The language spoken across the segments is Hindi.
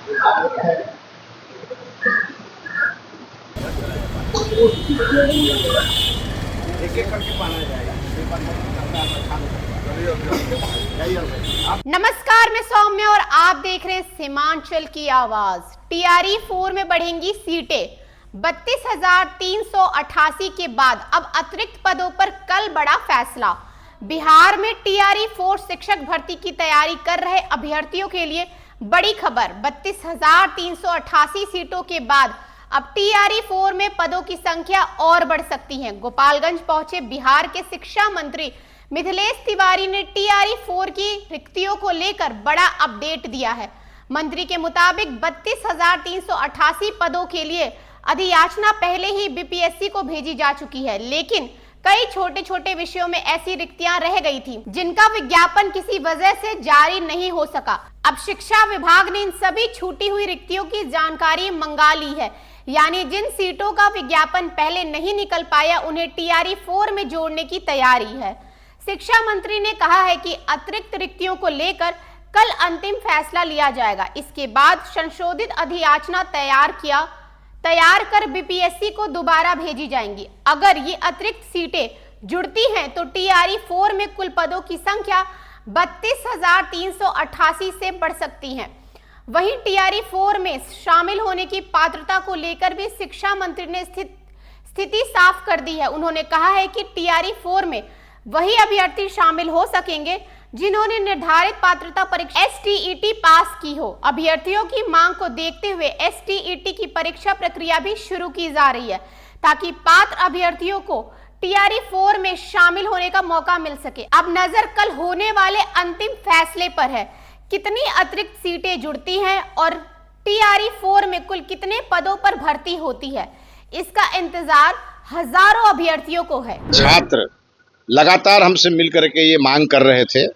एक एक करके पाना जाएगा। नमस्कार, मैं सौम्य और आप देख रहे हैं सीमांचल की आवाज। टीआरई 4 में बढ़ेंगी सीटें। 32,388 के बाद अब अतिरिक्त पदों पर कल बड़ा फैसला। बिहार में टीआरई 4 शिक्षक भर्ती की तैयारी कर रहे अभ्यर्थियों के लिए बड़ी खबर। 32,388 सीटों के बाद अब टीआरई 4 में पदों की संख्या और बढ़ सकती है। गोपालगंज पहुंचे बिहार के शिक्षा मंत्री मिथिलेश तिवारी ने टीआरई 4 की रिक्तियों को लेकर बड़ा अपडेट दिया है। मंत्री के मुताबिक 32,388 पदों के लिए अधियाचना पहले ही बीपीएससी को भेजी जा चुकी है, लेकिन कई छोटे छोटे विषयों में ऐसी रिक्तियां रह गई थी जिनका विज्ञापन किसी वजह से जारी नहीं हो सका। अब शिक्षा विभाग ने इन सभी छूटी हुई रिक्तियों की जानकारी मंगा ली है, यानी जिन सीटों का विज्ञापन पहले नहीं निकल पाया उन्हें टीआरई 4 में जोड़ने की तैयारी है। शिक्षा मंत्री ने कहा है कि अतिरिक्त रिक्तियों को लेकर कल अंतिम फैसला लिया जाएगा। इसके बाद संशोधित अधियाचना तैयार कर बीपीएससी को दोबारा भेजी जाएंगी। अगर ये अतिरिक्त सीटें जुड़ती हैं तो टीआरई 4 में कुल पदों की संख्या 32,388 से बढ़ सकती है। वहीं टीआरई 4 में शामिल होने की पात्रता को लेकर भी शिक्षा मंत्री ने स्थिति साफ कर दी है। उन्होंने कहा है कि टीआरई 4 में वही अभ्यर्थी शामिल हो सकेंगे जिन्होंने निर्धारित पात्रता परीक्षा एसटीईटी पास की हो। अभ्यर्थियों की मांग को देखते हुए एसटीईटी की परीक्षा प्रक्रिया भी शुरू की जा रही है ताकि पात्र अभ्यर्थियों को टीआरई 4 में शामिल होने का मौका मिल सके। अब नजर कल होने वाले अंतिम फैसले पर है। कितनी अतिरिक्त सीटें जुड़ती हैं और टीआरई 4 में कुल कितने पदों पर भर्ती होती है, इसका इंतजार हजारों अभ्यर्थियों को है। छात्र लगातार हमसे मिल करके ये मांग कर रहे थे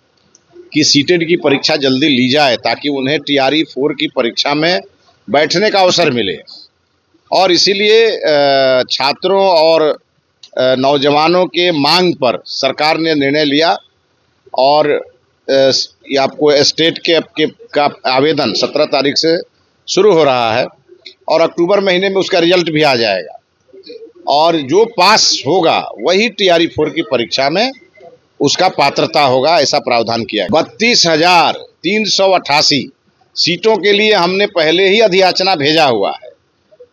कि सीटेट की परीक्षा जल्दी ली जाए ताकि उन्हें टीआरई 4 की परीक्षा में बैठने का अवसर मिले, और इसीलिए छात्रों और नौजवानों के मांग पर सरकार ने निर्णय लिया और ये आपको स्टेट का आवेदन 17 तारीख से शुरू हो रहा है और अक्टूबर महीने में उसका रिजल्ट भी आ जाएगा, और जो पास होगा वही टीआरई 4 की परीक्षा में उसका पात्रता होगा, ऐसा प्रावधान किया है। 32,388 सीटों के लिए हमने पहले ही अधियाचना भेजा हुआ है,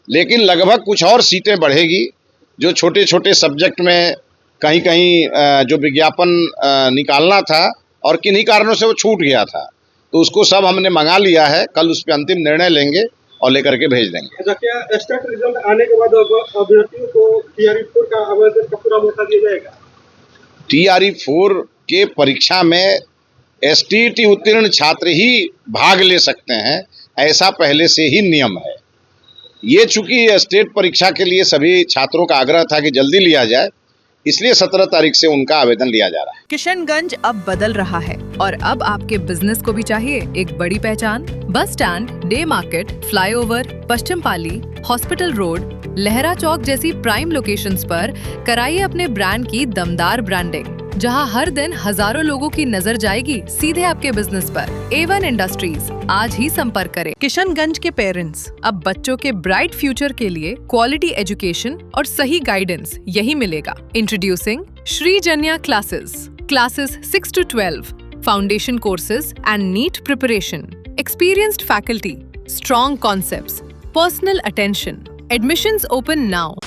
लेकिन लगभग कुछ और सीटें बढ़ेगी। जो छोटे छोटे सब्जेक्ट में कहीं कहीं जो विज्ञापन निकालना था और किन्हीं कारणों से वो छूट गया था, तो उसको सब हमने मंगा लिया है। कल उस पर अंतिम निर्णय लेंगे और लेकर के भेज देंगे। अच्छा, क्या स्टेट रिजल्ट आने के बाद अभ्यर्थियों को टीआरई 4 का आवेदन का पूरा मौका दिया जाएगा? टीआरई 4 के परीक्षा में एसटीईटी उत्तीर्ण छात्र ही भाग ले सकते हैं, ऐसा पहले से ही नियम है। ये चूंकि स्टेट परीक्षा के लिए सभी छात्रों का आग्रह था कि जल्दी लिया जाए, इसलिए 17 तारीख से उनका आवेदन लिया जा रहा है। किशनगंज अब बदल रहा है और अब आपके बिजनेस को भी चाहिए एक बड़ी पहचान। Bus stand, day market, flyover, पश्चिम पाली, हॉस्पिटल रोड, लहरा चौक जैसी प्राइम लोकेशंस पर कराइए अपने ब्रांड की दमदार ब्रांडिंग, जहां हर दिन हजारों लोगों की नजर जाएगी सीधे आपके बिजनेस पर। A1 इंडस्ट्रीज, आज ही संपर्क करें। किशनगंज के पेरेंट्स, अब बच्चों के ब्राइट फ्यूचर के लिए क्वालिटी एजुकेशन और सही गाइडेंस यही मिलेगा। Introducing Shri Janya classes 6 to 12, foundation courses and NEET preparation, experienced faculty, strong concepts, personal attention. Admissions open now.